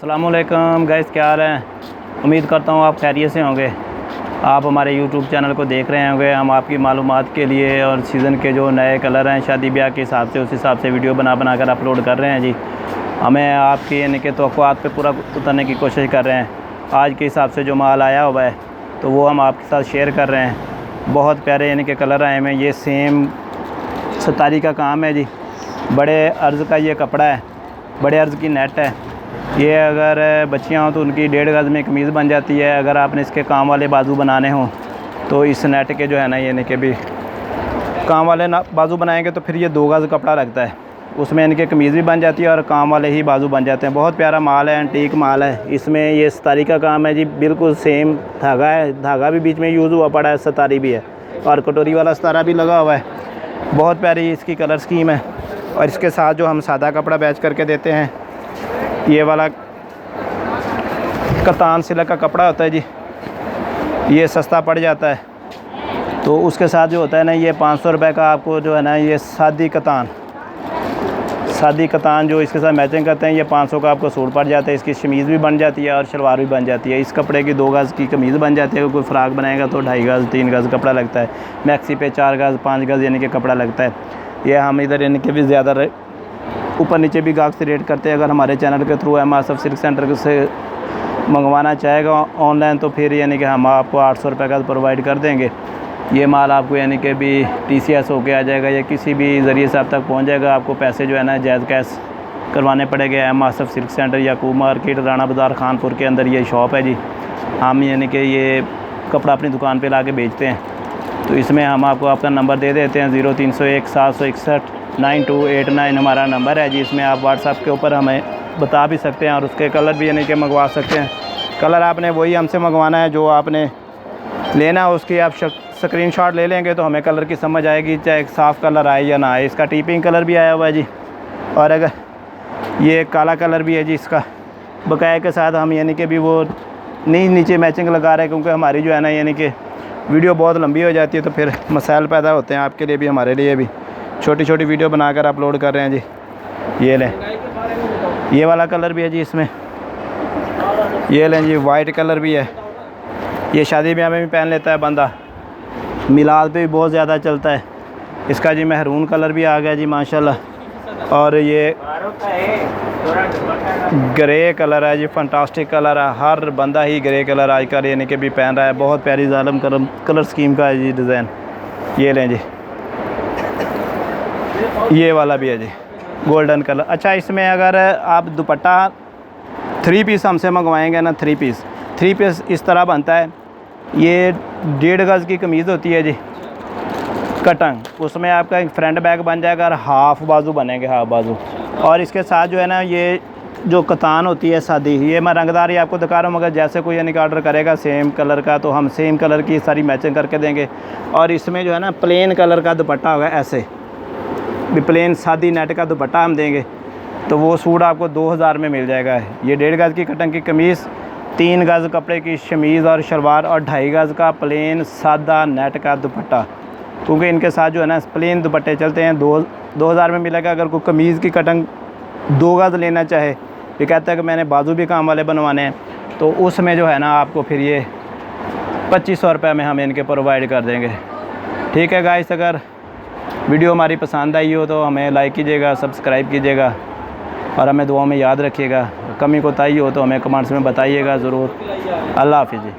अस्सलामुअलैकुम गाइस, क्या हाल है। उम्मीद करता हूँ आप खैरियत से होंगे। आप हमारे यूट्यूब चैनल को देख रहे होंगे। हम आपकी मालूमात के लिए और सीज़न के जो नए कलर हैं शादी ब्याह के हिसाब से उस हिसाब से वीडियो बना कर अपलोड कर रहे हैं जी। हमें आपकी यानी कि तवक्कुआत पे पूरा उतरने की कोशिश कर रहे हैं। आज के हिसाब से जो माल आया हुआ है तो वो हम आपके साथ शेयर कर रहे हैं। बहुत प्यारे यानी कि कलर आए हैं। ये सेम सतारी का काम है जी। बड़े अर्ज़ का ये कपड़ा है, बड़े अर्ज़ की नेट है। ये अगर बच्चियाँ हों तो उनकी 1.5 गज़ में कमीज़ बन जाती है। अगर आपने इसके काम वाले बाजू बनाने हों तो इस नेट के जो है ना यानी कि भी काम वाले ना बाजू बनाएंगे तो फिर ये 2 गज़ कपड़ा लगता है, उसमें इनके कमीज़ भी बन जाती है और काम वाले ही बाजू बन जाते हैं। बहुत प्यारा माल है, एंटीक माल है। इसमें ये सतारी का काम है जी, बिल्कुल सेम धागा है। धागा भी बीच में यूज़ हुआ पड़ा है, सतारी भी है और कटोरी वाला सतारा भी लगा हुआ है। बहुत प्यारी इसकी कलर स्कीम है। और इसके साथ जो हम सादा कपड़ा बैच करके देते हैं, ये वाला कतान सिल्क का कपड़ा होता है जी, ये सस्ता पड़ जाता है। तो उसके साथ जो होता है ना ये 500 रुपये का आपको जो है ना ये सादी कतान जो इसके साथ मैचिंग करते हैं, ये 500 का आपको सूट पड़ जाता है। इसकी शमीज़ भी बन जाती है और शलवार भी बन जाती है। इस कपड़े की 2 गज़ की कमीज़ बन जाती है। कोई फ़्राक बनाएगा तो 2.5 गज़ 3 गज़ कपड़ा लगता है। मैक्सी पे 4 गज़ 5 गज़ यानी कि कपड़ा लगता है। ये हम इधर यानी कि भी ज़्यादा ऊपर नीचे भी गाहक से रेट करते हैं। अगर हमारे चैनल के थ्रू MSF सिल्क सेंटर से मंगवाना चाहेगा ऑनलाइन तो फिर यानी कि हम आपको 800 रुपये का प्रोवाइड कर देंगे। ये माल आपको यानी कि भी TCS होके आ जाएगा या किसी भी ज़रिए से आप तक पहुंच जाएगा। आपको पैसे जो है ना जायज़ कैश करवाने पड़ेंगे। MSF सिल्क सेंटर याकूब मार्केट राना बाज़ार खानपुर के अंदर ये शॉप है जी। हम यानी कि ये कपड़ा अपनी दुकान पे ला के बेचते हैं। तो इसमें हम आपको आपका नंबर दे देते हैं 0301 761 9289 हमारा नंबर है जी। इसमें आप व्हाट्सएप के ऊपर हमें बता भी सकते हैं और उसके कलर भी यानी कि मंगवा सकते हैं। कलर आपने वही हमसे मंगवाना है जो आपने लेना है, उसकी आप स्क्रीनशॉट ले लेंगे तो हमें कलर की समझ आएगी, चाहे साफ़ कलर आए या ना आए। इसका टीपिंग कलर भी आया हुआ है जी। और अगर ये काला कलर भी है जी, इसका बकाया के साथ हम यानी कि भी वो नहीं नीचे मैचिंग लगा रहे हैं, क्योंकि हमारी जो है ना यानी कि वीडियो बहुत लंबी हो जाती है तो फिर मसाइल पैदा होते हैं आपके लिए भी हमारे लिए भी। छोटी छोटी वीडियो बनाकर अपलोड कर रहे हैं जी। ये लें, ये वाला कलर भी है जी इसमें। ये लें जी, वाइट कलर भी है। ये शादी ब्याह में भी पहन लेता है बंदा, मिलाद पे भी बहुत ज़्यादा चलता है। इसका जी महरून कलर भी आ गया जी माशाल्लाह। और ये ग्रे कलर है जी, फंटास्टिक कलर है। हर बंदा ही ग्रे कलर आजकल यानी कि भी पहन रहा है। बहुत प्यारी जालम कलर स्कीम का है जी डिज़ाइन। ये लें जी, ये वाला भी है जी गोल्डन कलर। अच्छा, इसमें अगर आप दुपट्टा 3 पीस हमसे मंगवाएंगे ना, 3 पीस इस तरह बनता है। ये 1.5 गज़ की कमीज़ होती है जी कटंग, उसमें आपका एक फ्रंट बैक बन जाएगा और हाफ़ बाजू बनेंगे, हाफ़ बाजू। और इसके साथ जो है ना ये जो कतान होती है सादी, ये मैं रंगदार ही आपको दिखा रहा हूँ। मगर जैसे कोई यानी कि ऑर्डर करेगा सेम कलर का तो हम सेम कलर की सारी मैचिंग करके देंगे। और इसमें जो है ना प्लेन कलर का दुपट्टा होगा, ऐसे भी प्लेन सादी नेट का दुपट्टा हम देंगे तो वो सूट आपको 2000 में मिल जाएगा। ये 1.5 गज़ की कटंग की कमीज़, 3 गज़ कपड़े की शमीज़ और शलवार और 2.5 गज़ का प्लेन सादा नेट का दुपट्टा। क्योंकि इनके साथ जो है ना प्लेन दुपट्टे चलते हैं, 2000 में मिलेगा। अगर कोई कमीज़ की कटंग 2 गज़ लेना चाहे, ये कहता है कि मैंने बाजू भी काम वाले बनवाने हैं, तो उसमें जो है ना आपको फिर ये 2500 रुपये में हम इनके प्रोवाइड कर देंगे। ठीक है गाइस, अगर वीडियो हमारी पसंद आई हो तो हमें लाइक कीजिएगा, सब्सक्राइब कीजिएगा और हमें दुआओं में याद रखिएगा। कमी कोताही हो तो हमें कमेंट्स में बताइएगा ज़रूर। अल्लाह हाफ़िज़ जी।